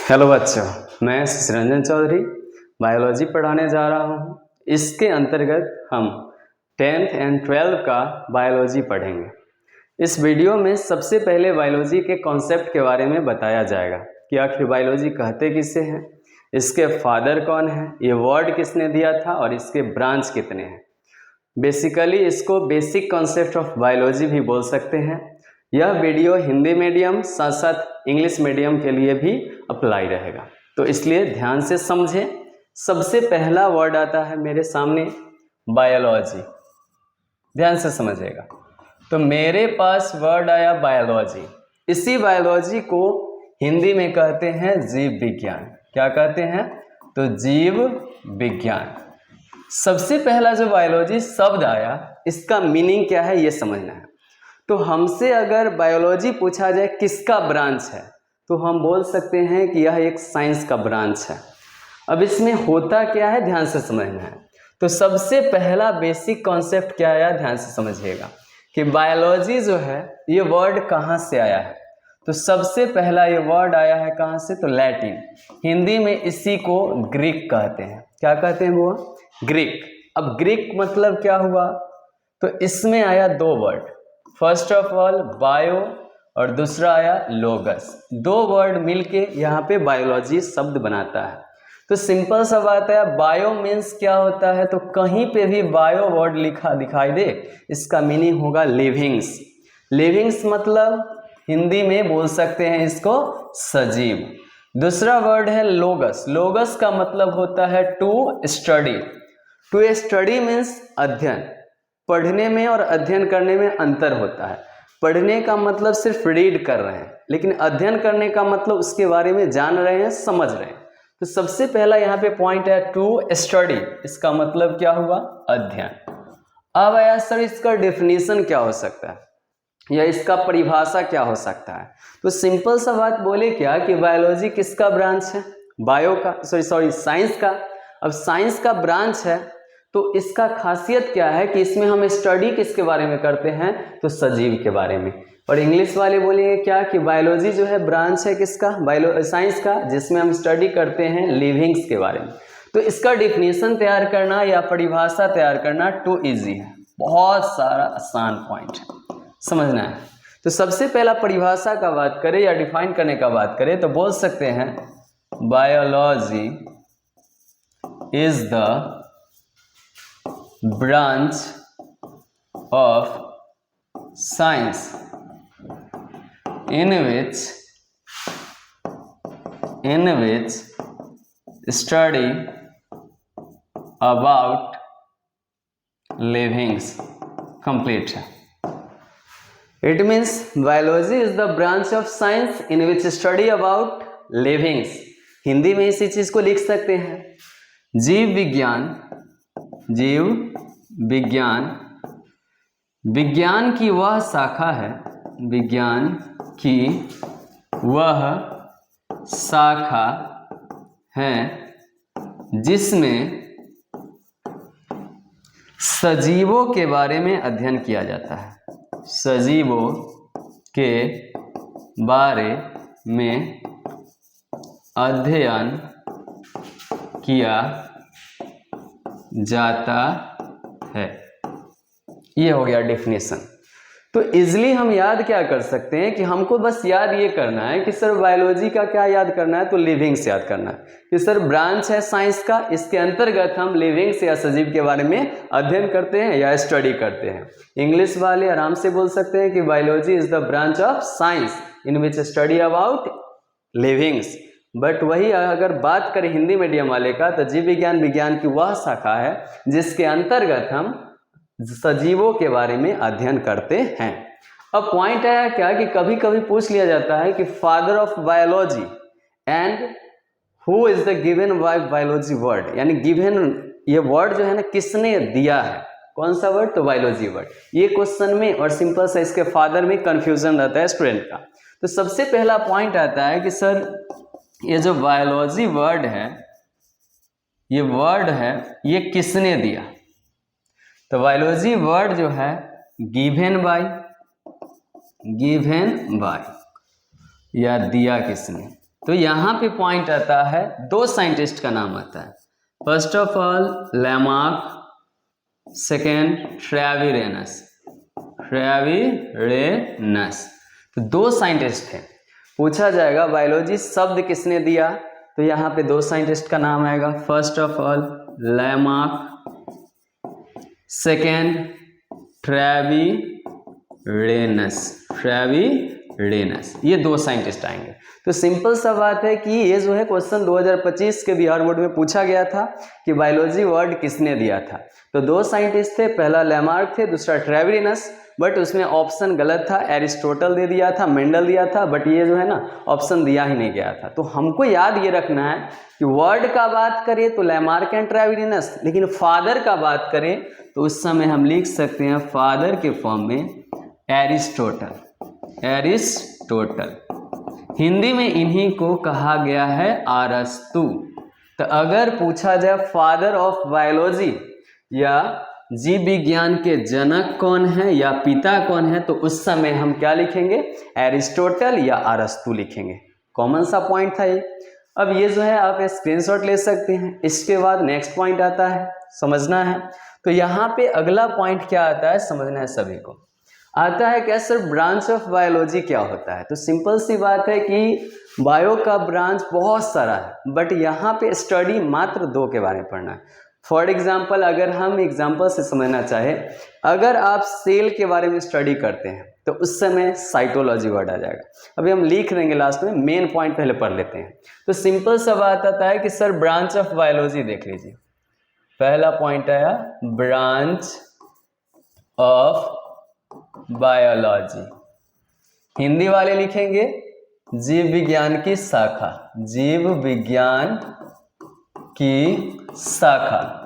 Hello बच्चों, मैं Ranjan Chaudhary biology पढ़ाने जा रहा हूँ। इसके अंतर्गत हम 10th एंड 12th का बायोलॉजी पढ़ेंगे। इस वीडियो में सबसे पहले बायोलॉजी के कॉन्सेप्ट के बारे में बताया जाएगा कि आखिर बायोलॉजी कहते किसे हैं, इसके फादर कौन है, ये वर्ड किसने दिया था और इसके ब्रांच कितने हैं। बेसिकली इसको बेसिक कॉन्सेप्ट ऑफ बायोलॉजी भी बोल सकते हैं। यह वीडियो हिंदी मीडियम साथ साथ इंग्लिश मीडियम के लिए भी अप्लाई रहेगा, तो इसलिए ध्यान से समझें। सबसे पहला वर्ड आता है मेरे सामने बायोलॉजी, ध्यान से समझिएगा। तो मेरे पास वर्ड आया बायोलॉजी। इसी बायोलॉजी को हिंदी में कहते हैं जीव विज्ञान। क्या कहते हैं? तो जीव विज्ञान। सबसे पहला जो बायोलॉजी शब्द आया, इसका मीनिंग क्या है ये समझना है। तो हमसे अगर बायोलॉजी पूछा जाए किसका ब्रांच है, तो हम बोल सकते हैं कि यह एक साइंस का ब्रांच है। अब इसमें होता क्या है, ध्यान से समझना है। तो सबसे पहला बेसिक कॉन्सेप्ट क्या आया, ध्यान से समझिएगा कि बायोलॉजी जो है ये वर्ड कहाँ से आया है। तो सबसे पहला ये वर्ड आया है कहाँ से, तो लैटिन। हिंदी में इसी को ग्रीक कहते हैं। क्या कहते हैं वो? ग्रीक। अब ग्रीक मतलब क्या हुआ, तो इसमें आया दो word, first of all bio और दूसरा आया लोगस। दो वर्ड मिलके यहाँ पे बायोलॉजी शब्द बनाता है। तो सिंपल सा बात है, बायो मीन्स क्या होता है, तो कहीं पे भी बायो वर्ड लिखा दिखाई दे, इसका मीनिंग होगा लिविंग्स। लिविंग्स मतलब हिंदी में बोल सकते हैं इसको सजीव। दूसरा वर्ड है लोगस। लोगस का मतलब होता है to study. To study means अध्ययन। पढ़ने में और अध्ययन करने में अंतर होता है। पढ़ने का मतलब सिर्फ रीड कर रहे हैं, लेकिन अध्ययन करने का मतलब उसके बारे में जान रहे हैं, समझ रहे हैं। तो सबसे पहला यहाँ पे पॉइंट है टू स्टडी। इसका मतलब क्या हुआ? अध्ययन। अब आया सर इसका डेफिनेशन क्या हो सकता है या इसका परिभाषा क्या हो सकता है। तो सिंपल सा बात बोले क्या कि बायोलॉजी किसका ब्रांच है? बायो का, साइंस का। अब साइंस का ब्रांच है तो इसका खासियत क्या है कि इसमें हम स्टडी किसके बारे में करते हैं, तो सजीव के बारे में। और इंग्लिश वाले बोलेंगे क्या कि बायोलॉजी जो है ब्रांच है किसका? साइंस का, जिसमें हम स्टडी करते हैं लिविंग्स के बारे में। तो इसका डिफिनेशन तैयार करना या परिभाषा तैयार करना टू इजी है, बहुत सारा आसान पॉइंट है, समझना है। तो सबसे पहला परिभाषा का बात करें या डिफाइन करने का बात करें तो बोल सकते हैं biology is the branch of science in which study about livings। complete है। It means biology is the branch of science in which study about livings। Hindi में इसी चीज को लिख सकते हैं जीव विज्ञान। जीव विज्ञान, विज्ञान की वह शाखा है, विज्ञान की वह शाखा है जिसमें सजीवों के बारे में अध्ययन किया जाता है। सजीवों के बारे में अध्ययन किया जाता है। ये हो गया डेफिनेशन। तो इजीली हम याद क्या कर सकते हैं कि हमको बस याद ये करना है कि सर बायोलॉजी का क्या याद करना है, तो लिविंग्स याद करना है कि सर ब्रांच है साइंस का, इसके अंतर्गत हम लिविंग्स या सजीव के बारे में अध्ययन करते हैं या स्टडी करते हैं। इंग्लिश वाले आराम से बोल सकते हैं कि biology is the branch of science in which study about livings. But वही अगर बात करें हिंदी मीडियम वाले का, तो जीव विज्ञान विज्ञान की वह शाखा है जिसके अंतर्गत हम सजीवों के बारे में अध्ययन करते हैं। अब पॉइंट आया क्या कि कभी कभी पूछ लिया जाता है कि father of biology and who is the given biology word, यानी गिवन ये वर्ड जो है ना किसने दिया है, कौन सा वर्ड, तो बायोलॉजी वर्ड। ये क्वेश्चन में और सिंपल सा इसके फादर में कंफ्यूजन रहता है स्टूडेंट का। तो सबसे पहला पॉइंट आता है कि सर ये जो बायोलॉजी वर्ड है, ये वर्ड है, ये किसने दिया। तो बायोलॉजी वर्ड जो है गिवन बाय या दिया किसने, तो यहाँ पे पॉइंट आता है, दो साइंटिस्ट का नाम आता है। First of all Lamarck, second Treviranus. तो दो साइंटिस्ट थे। पूछा जाएगा बायोलॉजी शब्द किसने दिया, तो यहाँ पे दो साइंटिस्ट का नाम आएगा। First of all Lamarck, second Treviranus, ये दो साइंटिस्ट आएंगे। तो सिंपल सा बात है कि ये जो है क्वेश्चन 2025 के बिहार बोर्ड में पूछा गया था कि बायोलॉजी वर्ड किसने दिया था। तो दो साइंटिस्ट थे, पहला लैमार्क थे, दूसरा ट्रेविरेनस। बट उसमें ऑप्शन गलत था, एरिस्टोटल दे दिया था, मेंडल दिया था, बट ये जो है ना ऑप्शन दिया ही नहीं गया था। तो हमको याद ये रखना है कि वर्ड का बात करें तो लैमार्क एंड ट्रेविरेनस, लेकिन फादर का बात करें तो उस समय हम लिख सकते हैं फादर के फॉर्म में एरिस्टोटल। हिंदी में इन्हीं को कहा गया है अरस्तु। तो अगर पूछा जाए फादर ऑफ बायोलॉजी या जीव विज्ञान के जनक कौन है या पिता कौन है, तो उस समय हम क्या लिखेंगे, एरिस्टोटल या अरस्तु लिखेंगे। कॉमन सा पॉइंट था ये। अब ये जो है आप स्क्रीनशॉट ले सकते हैं। इसके बाद नेक्स्ट पॉइंट आता है, समझना है। तो यहाँ पे अगला पॉइंट क्या आता है, समझना है सभी को। आता है क्या सर, ब्रांच ऑफ बायोलॉजी क्या होता है। तो सिंपल सी बात है कि बायो का ब्रांच बहुत सारा है, बट यहाँ पे स्टडी मात्र दो के बारे में पढ़ना है। फॉर एग्जाम्पल, अगर हम एग्जाम्पल से समझना चाहे, अगर आप सेल के बारे में स्टडी करते हैं तो उस समय साइटोलॉजी वर्ड आ जाएगा। अभी हम लिख देंगे लास्ट में, मेन पॉइंट पहले पढ़ लेते हैं। तो सिंपल सा बात आता है कि सर ब्रांच ऑफ बायोलॉजी देख लीजिए। पहला पॉइंट आया ब्रांच ऑफ बायोलॉजी, हिंदी वाले लिखेंगे जीव विज्ञान की शाखा, जीव विज्ञान की शाखा।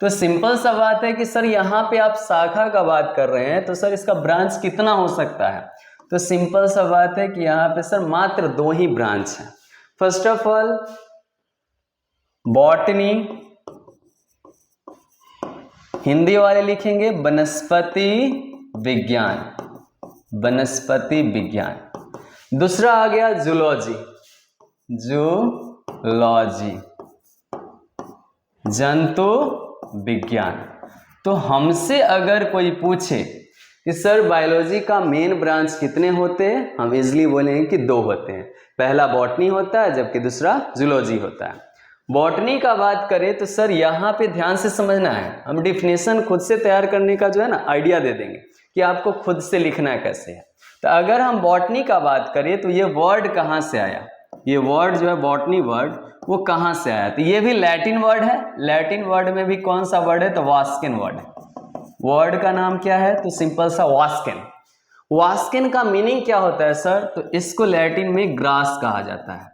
तो सिंपल सा बात है कि सर यहाँ पे आप शाखा का बात कर रहे हैं, तो सर इसका ब्रांच कितना हो सकता है। तो सिंपल सा बात है कि यहाँ पे सर मात्र दो ही ब्रांच है। First of all botany, Hindi वाले लिखेंगे वनस्पति विज्ञान। दूसरा आ गया जूलॉजी, जंतु विज्ञान। तो हमसे अगर कोई पूछे कि सर बायोलॉजी का मेन ब्रांच कितने होते हैं, हम इजीली बोलेंगे कि दो होते हैं। पहला बॉटनी होता है जबकि दूसरा जूलॉजी होता है। बॉटनी का बात करें तो सर यहाँ पे ध्यान से समझना है, हम डिफिनेशन खुद से तैयार करने का जो है ना आइडिया दे देंगे कि आपको खुद से लिखना है कैसे है। तो अगर हम बॉटनी का बात करें तो ये वर्ड कहाँ से आया, ये वर्ड जो है बॉटनी वर्ड वो कहाँ से आया, तो ये भी लैटिन वर्ड है। लैटिन वर्ड में भी कौन सा वर्ड है, तो वास्किन वर्ड है। वर्ड का नाम क्या है, तो सिंपल सा वास्किन। वास्किन का मीनिंग क्या होता है सर, तो इसको लैटिन में ग्रास कहा जाता है,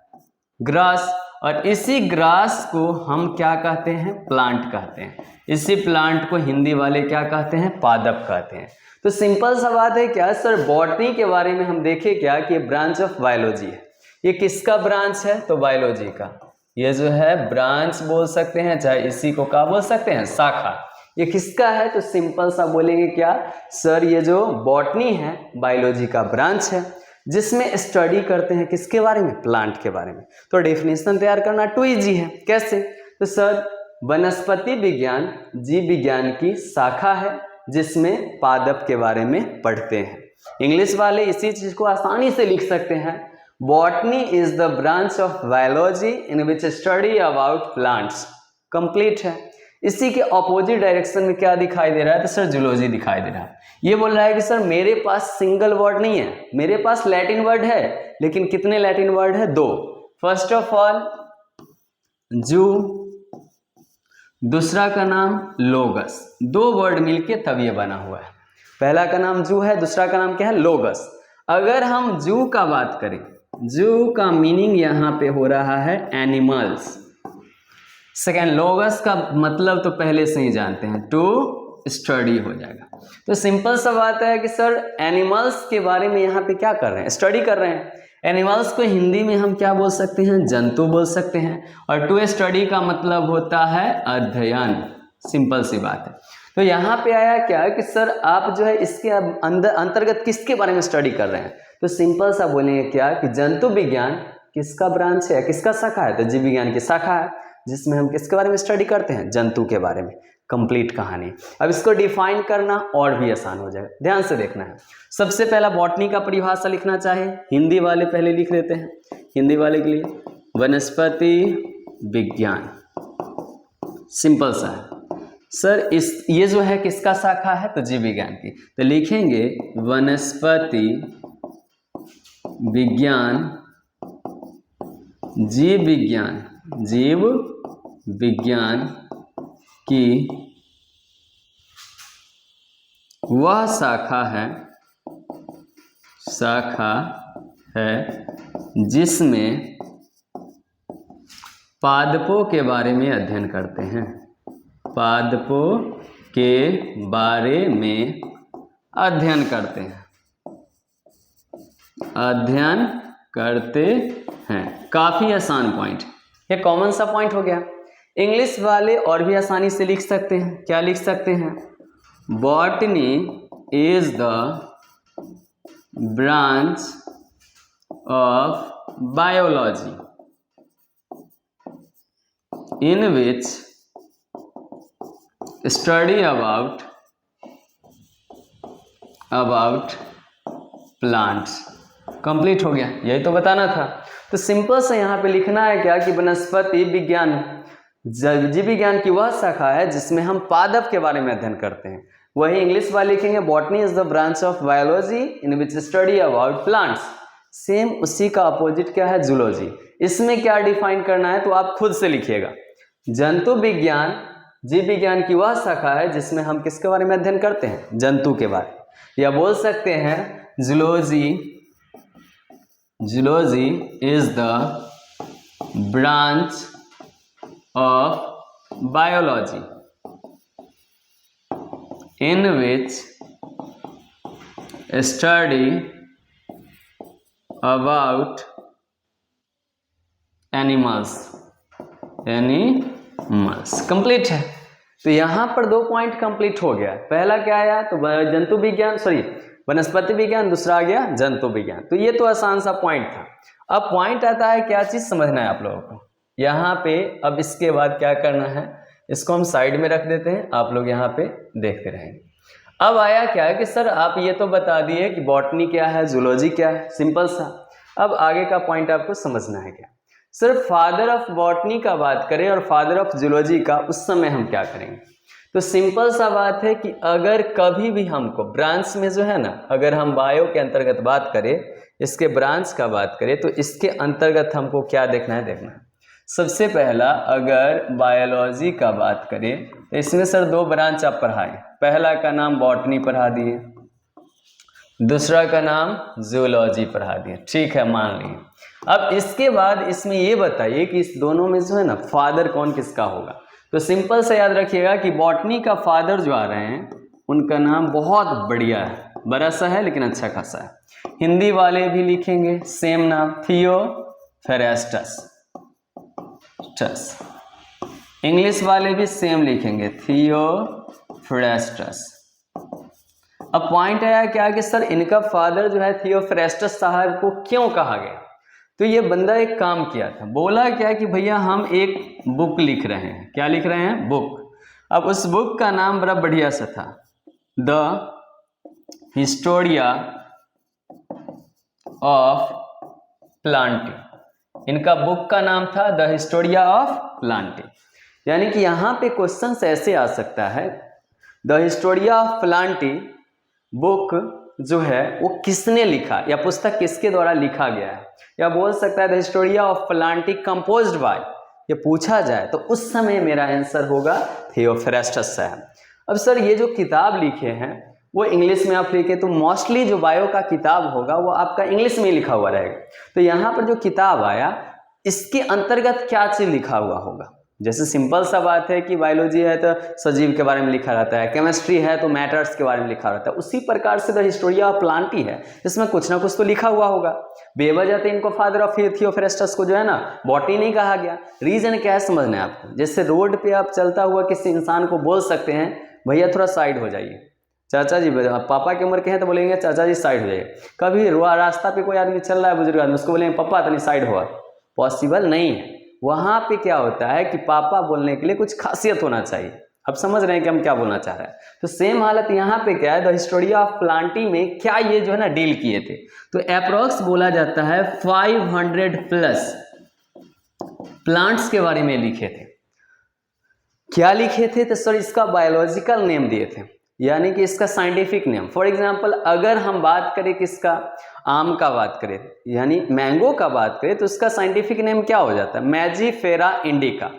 ग्रास। और इसी ग्रास को हम क्या कहते हैं, प्लांट कहते हैं। इसी प्लांट को हिंदी वाले क्या कहते हैं, पादप कहते हैं। तो सिंपल सा बात है क्या सर, बॉटनी के बारे में हम देखें क्या कि ये ब्रांच ऑफ बायोलॉजी है। ये किसका ब्रांच है, तो बायोलॉजी का। ये जो है ब्रांच बोल सकते हैं, चाहे इसी को क्या बोल सकते हैं, शाखा। ये किसका है, तो सिंपल सा बोलेंगे क्या सर, ये जो बॉटनी है बायोलॉजी का ब्रांच है, जिसमें स्टडी करते हैं किसके बारे में, प्लांट के बारे में। तो डेफिनेशन तैयार करना टू इजी है। कैसे, तो सर वनस्पति विज्ञान जीव विज्ञान की शाखा है जिसमें पादप के बारे में पढ़ते हैं। इंग्लिश वाले इसी चीज को आसानी से लिख सकते हैं, botany is the branch of biology in which study about plants. Complete है। इसी के ऑपोजिट डायरेक्शन में क्या दिखाई दे रहा है, तो सर जूलॉजी दिखाई दे रहा है। ये बोल रहा है कि सर मेरे पास सिंगल वर्ड नहीं है, मेरे पास लैटिन वर्ड है, लेकिन कितने लैटिन वर्ड है, दो। फर्स्ट ऑफ ऑल जू, दूसरा का नाम लोगस। दो वर्ड मिलके तब ये बना हुआ है। पहला का नाम जू है, दूसरा का नाम क्या है, लोगस। अगर हम जू का बात करें, जू का मीनिंग यहाँ पे हो रहा है एनिमल्स। सेकेंड, लोगस का मतलब तो पहले से ही जानते हैं, टू स्टडी हो जाएगा। तो सिंपल सा बात है कि सर एनिमल्स के बारे में यहाँ पे क्या कर रहे हैं, स्टडी कर रहे हैं। एनिमल्स को हिंदी में हम क्या बोल सकते हैं, जंतु बोल सकते हैं। और टू स्टडी का मतलब होता है अध्ययन। सिंपल सी बात है। तो यहाँ पे आया क्या कि सर आप जो है इसके अंतर्गत किसके बारे में स्टडी कर रहे हैं, तो सिंपल सा बोलेंगे क्या कि जंतु विज्ञान किसका ब्रांच है, किसका शाखा है, तो जीव विज्ञान की शाखा है, जिसमें हम किसके बारे में स्टडी करते हैं, जंतु के बारे में। कंप्लीट कहानी। अब इसको डिफाइन करना और भी आसान हो जाएगा, ध्यान से देखना है। सबसे पहला बॉटनी का परिभाषा लिखना चाहे, हिंदी वाले पहले लिख लेते हैं, हिंदी वाले के लिए वनस्पति विज्ञान, सिंपल सा है सर। ये जो है किसका शाखा है, तो जीव विज्ञान की, तो लिखेंगे वनस्पति विज्ञान, जीव विज्ञान की वह शाखा है जिसमें पादपों के बारे में अध्ययन करते हैं, पादपों के बारे में अध्ययन करते हैं। काफी आसान पॉइंट, ये कॉमन सा पॉइंट हो गया। इंग्लिश वाले और भी आसानी से लिख सकते हैं, क्या लिख सकते हैं, botany is the branch of biology in which study about plants। Complete हो गया, यही तो बताना था। तो सिंपल से यहाँ पे लिखना है क्या कि वनस्पति विज्ञान जीव विज्ञान की वह शाखा है जिसमें हम पादप के बारे में अध्ययन करते हैं। वही इंग्लिश वाले लिखेंगे botany is the branch of biology in which study about plants. Same उसी का अपोजिट क्या है, जूलॉजी। इसमें क्या डिफाइन करना है तो आप खुद से लिखिएगा, जंतु विज्ञान जीव विज्ञान की वह शाखा है जिसमें हम किसके बारे में अध्ययन करते हैं, जंतु के बारे में, या बोल सकते हैं zoology is the branch of biology in which study about animals. Complete है। तो यहां पर 2 पॉइंट कंप्लीट हो गया। पहला क्या आया तो जंतु विज्ञान, वनस्पति विज्ञान, दूसरा आ गया जंतु विज्ञान। तो ये तो आसान सा पॉइंट था। अब पॉइंट आता है, क्या चीज समझना है आप लोगों को यहाँ पे। अब इसके बाद क्या करना है, इसको हम साइड में रख देते हैं, आप लोग यहाँ पे देखते रहेंगे। अब आया क्या है कि सर आप ये तो बता दिए कि बॉटनी क्या है, जूलॉजी क्या है, सिंपल सा। अब आगे का पॉइंट आपको समझना है क्या। सर फादर ऑफ बॉटनी का बात करें और फादर ऑफ जूलॉजी का, उस समय हम क्या करेंगे। तो सिंपल सा बात है कि अगर कभी भी हमको ब्रांच में जो है ना, अगर हम बायो के अंतर्गत बात करें, इसके ब्रांच का बात करें, तो इसके अंतर्गत हमको क्या देखना है। सबसे पहला अगर बायोलॉजी का बात करें तो इसमें सर 2 ब्रांच आप पढ़ाएं। पहला का नाम बॉटनी पढ़ा दिए, दूसरा का नाम जूलॉजी पढ़ा दिए, ठीक है, मान लीजिए। अब इसके बाद इसमें ये बताइए कि इस दोनों में जो है ना फादर कौन किसका होगा। तो सिंपल से याद रखिएगा कि बॉटनी का फादर जो आ रहे हैं उनका नाम बहुत बढ़िया है, बड़ा सा है लेकिन अच्छा खासा है। हिंदी वाले भी लिखेंगे सेम नाम, थियोफ्रेस्टस। इंग्लिश वाले भी सेम लिखेंगे, थियोफ्रेस्टस। अब पॉइंट आया क्या कि सर इनका फादर जो है थियोफ्रेस्टस साहब को क्यों कहा गया। तो ये बंदा एक काम किया था, बोला क्या कि भैया हम एक बुक लिख रहे हैं। क्या लिख रहे हैं, बुक। अब उस बुक का नाम बड़ा बढ़िया सा था, द हिस्टोरिया ऑफ प्लांटिंग। इनका बुक का नाम था द हिस्टोरिया ऑफ प्लांटिंग। यानी कि यहाँ पे क्वेश्चन ऐसे आ सकता है, the Historia of planting book जो है वो किसने लिखा, या पुस्तक किसके द्वारा लिखा गया है, या बोल सकता है the Historia of planting composed bye, ये पूछा जाए तो उस समय मेरा आंसर होगा थियोफ्रेस्टस साहब। अब सर ये जो किताब लिखे हैं वो इंग्लिश में आप लिखे तो मोस्टली जो बायो का किताब होगा वो आपका इंग्लिश में लिखा हुआ रहेगा। तो यहाँ पर जो किताब आया इसके अंतर्गत क्या चीज लिखा हुआ होगा। जैसे सिंपल सा बात है कि बायोलॉजी है तो सजीव के बारे में लिखा रहता है, केमिस्ट्री है तो मैटर्स के बारे में लिखा रहता है, उसी प्रकार से द हिस्टोरिया ऑफ प्लांट ही है, इसमें कुछ ना कुछ तो लिखा हुआ होगा। बेवजह तो इनको फादर ऑफ थियोफ्रेस्टस को जो है ना बॉटनी नहीं कहा गया। रीजन क्या है समझना है आपको। जैसे रोड पे आप चलता हुआ किसी इंसान को बोल सकते हैं भैया थोड़ा साइड हो जाइए, चाचा जी, पापा की उम्र के हैं तो बोलेंगे चाचा जी साइड हो जाइए। कभी रास्ता पे कोई आदमी चल रहा है बुजुर्ग आदमी, उसको बोलेंगे पापा तनी साइड हुआ, पॉसिबल नहीं है। वहाँ पे क्या होता है कि पापा बोलने के लिए कुछ खासियत होना चाहिए। अब समझ रहे हैं कि हम क्या बोलना चाह रहे हैं। तो सेम हालत यहाँ पे क्या है, द हिस्टोरी ऑफ प्लांटी में क्या ये जो है ना डील किए थे, तो अप्रोक्स बोला जाता है 500 प्लस प्लांट्स के बारे में लिखे थे। क्या लिखे थे, तो सर इसका बायोलॉजिकल नेम दिए थे, यानी कि इसका साइंटिफिक नेम। फॉर एग्जांपल अगर हम बात करें किसका, आम का बात करें यानी मैंगो का बात करें, तो इसका साइंटिफिक नेम क्या हो जाता है, मैजीफेरा इंडिका।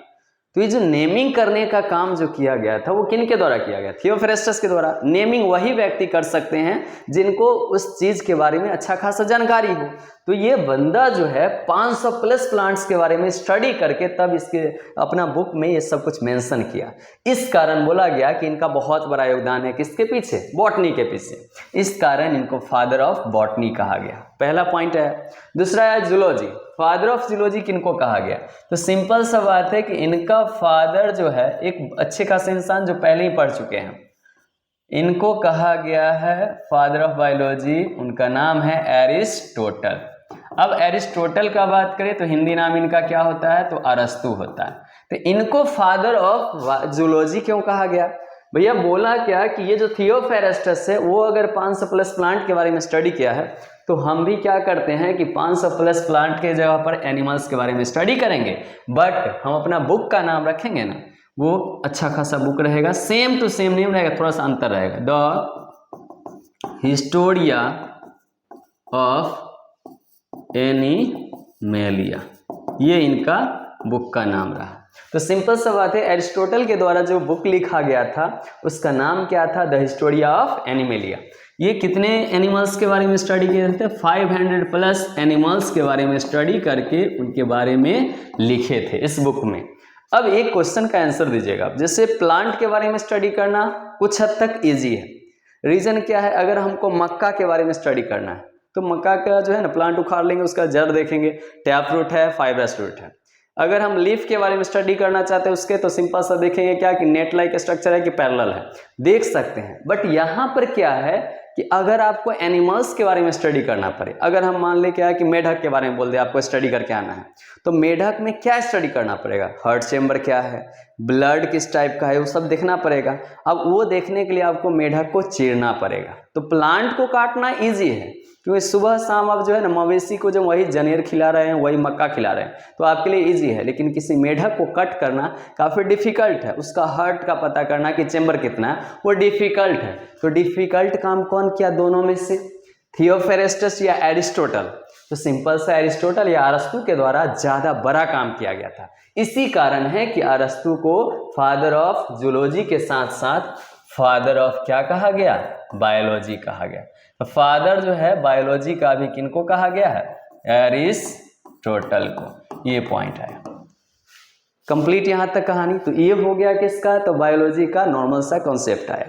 तो ये जो नेमिंग करने का काम जो किया गया था वो किन के द्वारा किया गया, थियोफेरेस्टस के द्वारा। नेमिंग वही व्यक्ति कर सकते हैं जिनको उस चीज के बारे में अच्छा खासा जानकारी हो। तो ये बंदा जो है 500 प्लस प्लांट्स के बारे में स्टडी करके तब इसके अपना बुक में ये सब कुछ मेंशन किया। इस कारण बोला गया कि इनका बहुत बड़ा योगदान है किसके पीछे, बॉटनी के पीछे। इस कारण इनको फादर ऑफ बॉटनी कहा गया। पहला पॉइंट है। दूसरा है जूलॉजी, फादर ऑफ जूलॉजी किनको कहा गया, तो सिंपल सा बात है कि इनका फादर जो है एक अच्छे खासे इंसान जो पहले ही पढ़ चुके हैं, इनको कहा गया है फादर ऑफ बायोलॉजी। उनका नाम है एरिस्टोटल। अब एरिस्टोटल का बात करें तो हिंदी नाम इनका क्या होता है, तो अरस्तु होता है। तो इनको फादर ऑफ जूलॉजी क्यों कहा गया, भैया बोला क्या कि ये जो थियोफेरेस्टस है वो अगर 500 प्लस प्लांट के बारे में स्टडी किया है, तो हम भी क्या करते हैं कि 500 प्लस प्लांट के जगह पर एनिमल्स के बारे में स्टडी करेंगे, बट हम अपना बुक का नाम रखेंगे ना, वो अच्छा खासा बुक रहेगा, सेम टू सेम नेम रहेगा, थोड़ा सा अंतर रहेगा। द हिस्टोरिया ऑफ एनिमेलिया, ये इनका बुक का नाम रहा। तो सिंपल सा बात है, एरिस्टोटल के द्वारा जो बुक लिखा गया था उसका नाम क्या था, द हिस्टोरिया ऑफ एनिमेलिया। ये कितने एनिमल्स के बारे में स्टडी किए थे, 500 प्लस एनिमल्स के बारे में स्टडी करके उनके बारे में लिखे थे इस बुक में। अब एक क्वेश्चन का आंसर दीजिएगा। जैसे प्लांट के बारे में स्टडी करना कुछ हद तक इजी है। रीजन क्या है, अगर हमको मक्का के बारे में स्टडी करना है तो मक्का का जो है ना प्लांट उखाड़ लेंगे, उसका जड़ देखेंगे, टैप रूट है, फाइब्रस रूट है। अगर हम लीफ के बारे में स्टडी करना चाहते हैं उसके, तो सिंपल सा देखेंगे क्या कि नेट लाइक स्ट्रक्चर है कि पैरेलल है, देख सकते हैं। बट यहाँ पर क्या है कि अगर आपको एनिमल्स के बारे में स्टडी करना पड़े, अगर हम मान ले क्या है कि मेढक के बारे में बोल दे आपको स्टडी करके आना है, तो मेढक में क्या स्टडी करना पड़ेगा, हार्ट चेम्बर क्या है, ब्लड किस टाइप का है, वो सब देखना पड़ेगा। अब वो देखने के लिए आपको मेढक को चीरना पड़ेगा। तो प्लांट को काटना ईजी है क्योंकि सुबह शाम आप जो है ना मवेशी को जो वही जनेर खिला रहे हैं, वही मक्का खिला रहे हैं, तो आपके लिए इजी है। लेकिन किसी मेढक को कट करना काफ़ी डिफिकल्ट है, उसका हार्ट का पता करना कि चेम्बर कितना है वो डिफिकल्ट है। तो डिफिकल्ट काम कौन किया दोनों में से, थियोफेरेस्टस या एरिस्टोटल? तो सिंपल सा एरिस्टोटल या अरस्तु के द्वारा ज़्यादा बड़ा काम किया गया था। इसी कारण है कि अरस्तु को फादर ऑफ जूलॉजी के साथ साथ फादर ऑफ क्या कहा गया, बायोलॉजी कहा गया। तो फादर जो है बायोलॉजी का भी किनको कहा गया है, एरिस्टोटल को। ये पॉइंट है कंप्लीट यहाँ तक कहानी। तो ये हो गया किसका, तो बायोलॉजी का नॉर्मल सा कॉन्सेप्ट आया।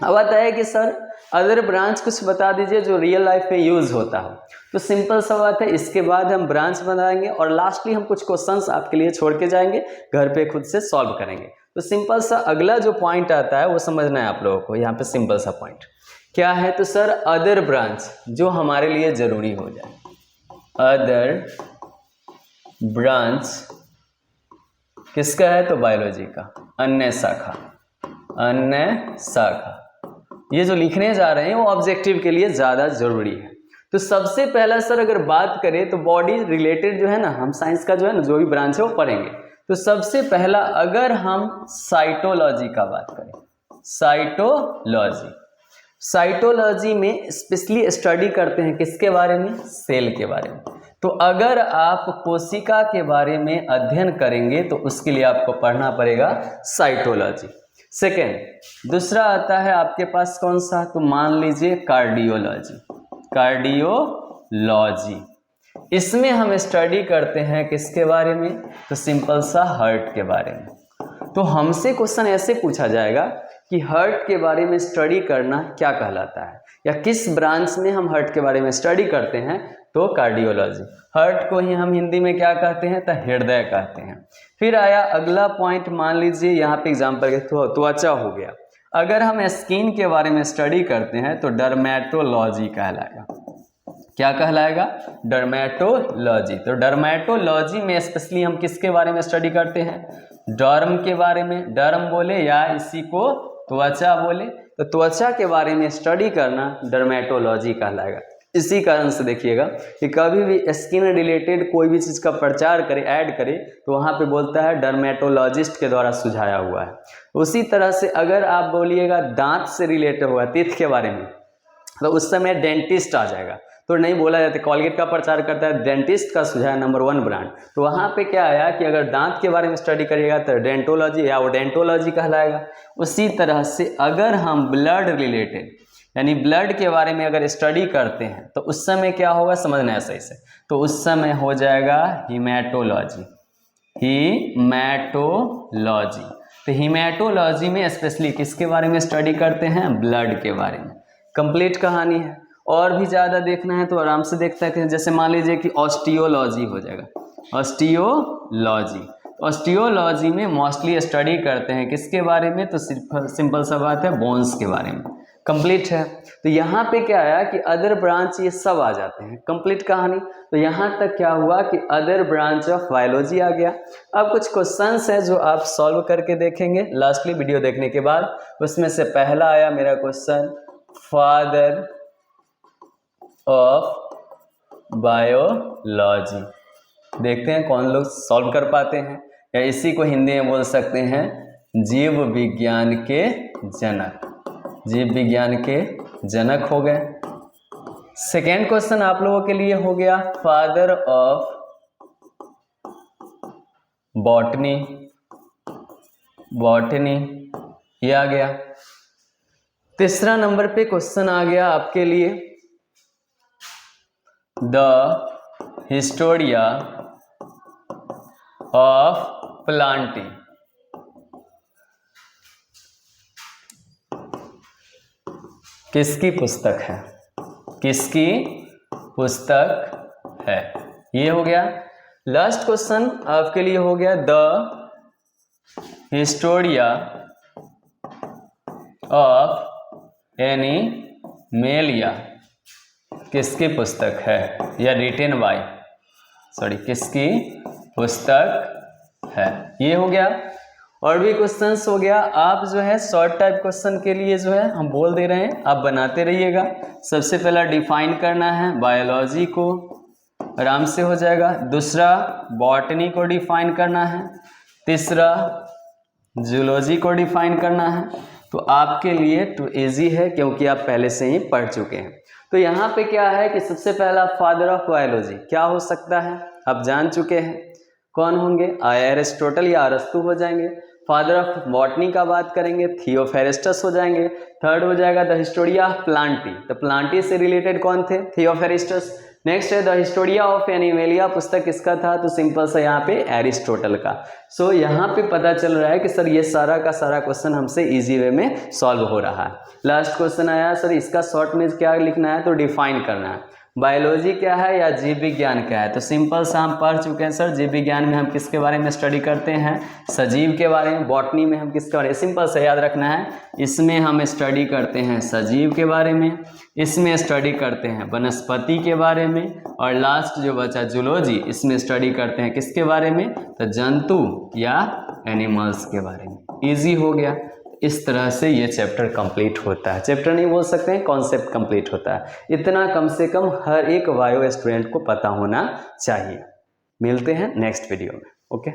अब आता है कि सर अदर ब्रांच कुछ बता दीजिए जो रियल लाइफ में यूज होता हो। तो सिंपल सा बात है, इसके बाद हम ब्रांच बनाएंगे और लास्टली हम कुछ क्वेश्चंस आपके लिए छोड़ के जाएंगे, घर पे खुद से सॉल्व करेंगे। तो सिंपल सा अगला जो पॉइंट आता है वो समझना है आप लोगों को। यहाँ पे सिंपल सा पॉइंट क्या है, तो सर अदर ब्रांच जो हमारे लिए जरूरी हो जाए, अदर ब्रांच किसका है, तो बायोलॉजी का, अन्य शाखा, अन्य शाखा। ये जो लिखने जा रहे हैं वो ऑब्जेक्टिव के लिए ज़्यादा जरूरी है। तो सबसे पहला सर अगर बात करें तो बॉडी रिलेटेड जो है ना, हम साइंस का जो है ना जो भी ब्रांच है वो पढ़ेंगे। तो सबसे पहला अगर हम साइटोलॉजी का बात करें, साइटोलॉजी, साइटोलॉजी में स्पेशली स्टडी करते हैं किसके बारे में, सेल के बारे में। तो अगर आप कोशिका के बारे में अध्ययन करेंगे तो उसके लिए आपको पढ़ना पड़ेगा साइटोलॉजी। सेकेंड दूसरा आता है आपके पास कौन सा, तो मान लीजिए कार्डियोलॉजी, कार्डियोलॉजी। इसमें हम स्टडी करते हैं किसके बारे में, तो सिंपल सा हार्ट के बारे में। तो हमसे क्वेश्चन ऐसे पूछा जाएगा कि हार्ट के बारे में स्टडी करना क्या कहलाता है, या किस ब्रांच में हम हार्ट के बारे में स्टडी करते हैं, तो कार्डियोलॉजी। हार्ट को ही हम हिंदी में क्या कहते हैं, तो हृदय कहते हैं। फिर आया अगला पॉइंट, मान लीजिए यहाँ पे एग्जाम्पल के त्वचा हो गया। अगर हम स्किन के बारे में स्टडी करते हैं तो डर्मेटोलॉजी कहलाएगा। क्या कहलाएगा? डर्मेटोलॉजी। तो डर्मेटोलॉजी में स्पेशली हम किसके बारे में स्टडी करते हैं? डर्म के बारे में। डर्म बोले या इसी को त्वचा बोले, तो त्वचा के बारे में स्टडी करना डर्मेटोलॉजी कहलाएगा। इसी कारण से देखिएगा कि कभी भी स्किन रिलेटेड कोई भी चीज़ का प्रचार करे, ऐड करे, तो वहाँ पे बोलता है डर्मेटोलॉजिस्ट के द्वारा सुझाया हुआ है। उसी तरह से अगर आप बोलिएगा दांत से रिलेटेड हुआ, टीथ के बारे में, तो उस समय डेंटिस्ट आ जाएगा। तो नहीं बोला जाता, कॉलगेट का प्रचार करता है डेंटिस्ट का सुझाव नंबर 1 ब्रांड। तो वहाँ पे क्या आया कि अगर दांत के बारे में स्टडी करिएगा तो डेंटोलॉजी या ओडेंटोलॉजी कहलाएगा। उसी तरह से अगर हम ब्लड रिलेटेड यानी ब्लड के बारे में अगर स्टडी करते हैं तो उस समय क्या होगा, समझना है सही से, तो उस समय हो जाएगा हीमेटोलॉजी। हीमेटोलॉजी। तो हीमेटोलॉजी में स्पेशली किसके बारे में स्टडी करते हैं? ब्लड के बारे में। कंप्लीट कहानी है। और भी ज़्यादा देखना है तो आराम से देख सकते हैं। जैसे मान लीजिए कि ऑस्टियोलॉजी हो जाएगा। ऑस्टियोलॉजी। ऑस्टियोलॉजी में मोस्टली स्टडी करते हैं किसके बारे में? तो सिंपल सा बात है, बोन्स के बारे में। कंप्लीट है। तो यहाँ पे क्या आया कि अदर ब्रांच ये सब आ जाते हैं। कंप्लीट कहानी। तो यहाँ तक क्या हुआ कि अदर ब्रांच ऑफ बायोलॉजी आ गया। अब कुछ क्वेश्चंस है जो आप सॉल्व करके देखेंगे लास्टली वीडियो देखने के बाद। उसमें से पहला आया मेरा क्वेश्चन, फादर ऑफ बायोलॉजी। देखते हैं कौन लोग सॉल्व कर पाते हैं, या इसी को हिंदी में बोल सकते हैं जीव विज्ञान के जनक। जीव विज्ञान के जनक हो गए। सेकेंड क्वेश्चन आप लोगों के लिए हो गया फादर ऑफ बॉटनी। बॉटनी ये आ गया। तीसरा नंबर पे क्वेश्चन आ गया आपके लिए द हिस्टोरिया ऑफ प्लांटिंग। किसकी पुस्तक है? किसकी पुस्तक है? ये हो गया। लास्ट क्वेश्चन आपके लिए हो गया द हिस्टोरिया ऑफ एनिमेलिया। किसकी पुस्तक है? या रिटेन बाय, सॉरी, किसकी पुस्तक है? ये हो गया। और भी क्वेश्चंस हो गया। आप जो है शॉर्ट टाइप क्वेश्चन के लिए जो है हम बोल दे रहे हैं, आप बनाते रहिएगा। सबसे पहला डिफाइन करना है बायोलॉजी को, आराम से हो जाएगा। दूसरा बॉटनी को डिफाइन करना है। तीसरा जूलॉजी को डिफाइन करना है। तो आपके लिए तो इजी है क्योंकि आप पहले से ही पढ़ चुके हैं। तो यहाँ पे क्या है कि सबसे पहला फादर ऑफ बायोलॉजी क्या हो सकता है, आप जान चुके हैं कौन होंगे, एरिस्टोटल या अरस्तु हो जाएंगे। फादर ऑफ बॉटनी का बात करेंगे, थियोफेरेस्टस हो जाएंगे। थर्ड हो जाएगा द हिस्टोरिया ऑफ प्लांटी। तो प्लांटी से रिलेटेड कौन थे? थियोफेरेस्टस। नेक्स्ट है द हिस्टोरिया ऑफ एनिमेलिया, पुस्तक किसका था? तो सिंपल सा यहाँ पे एरिस्टोटल का। सो यहाँ पे पता चल रहा है कि सर ये सारा का सारा क्वेश्चन हमसे इजी वे में सॉल्व हो रहा है। लास्ट क्वेश्चन आया सर इसका शॉर्ट में क्या लिखना है? तो डिफाइन करना है। बायोलॉजी क्या है या जीव विज्ञान क्या है? तो सिंपल सा हम पढ़ चुके हैं सर। जीव विज्ञान में हम किसके बारे में स्टडी करते हैं? सजीव के बारे में। बॉटनी में हम किसके बारे में? सिंपल सा याद रखना है, इसमें हम स्टडी करते हैं सजीव के बारे में, इसमें स्टडी करते हैं वनस्पति के बारे में, और लास्ट जो बचा जूलॉजी, इसमें स्टडी करते हैं किसके बारे में? तो जंतु या एनिमल्स के बारे में। ईजी हो गया। इस तरह से ये चैप्टर कंप्लीट होता है। चैप्टर नहीं बोल सकते हैं, कॉन्सेप्ट कंप्लीट होता है। इतना कम से कम हर एक बायो स्टूडेंट को पता होना चाहिए। मिलते हैं नेक्स्ट वीडियो में। ओके।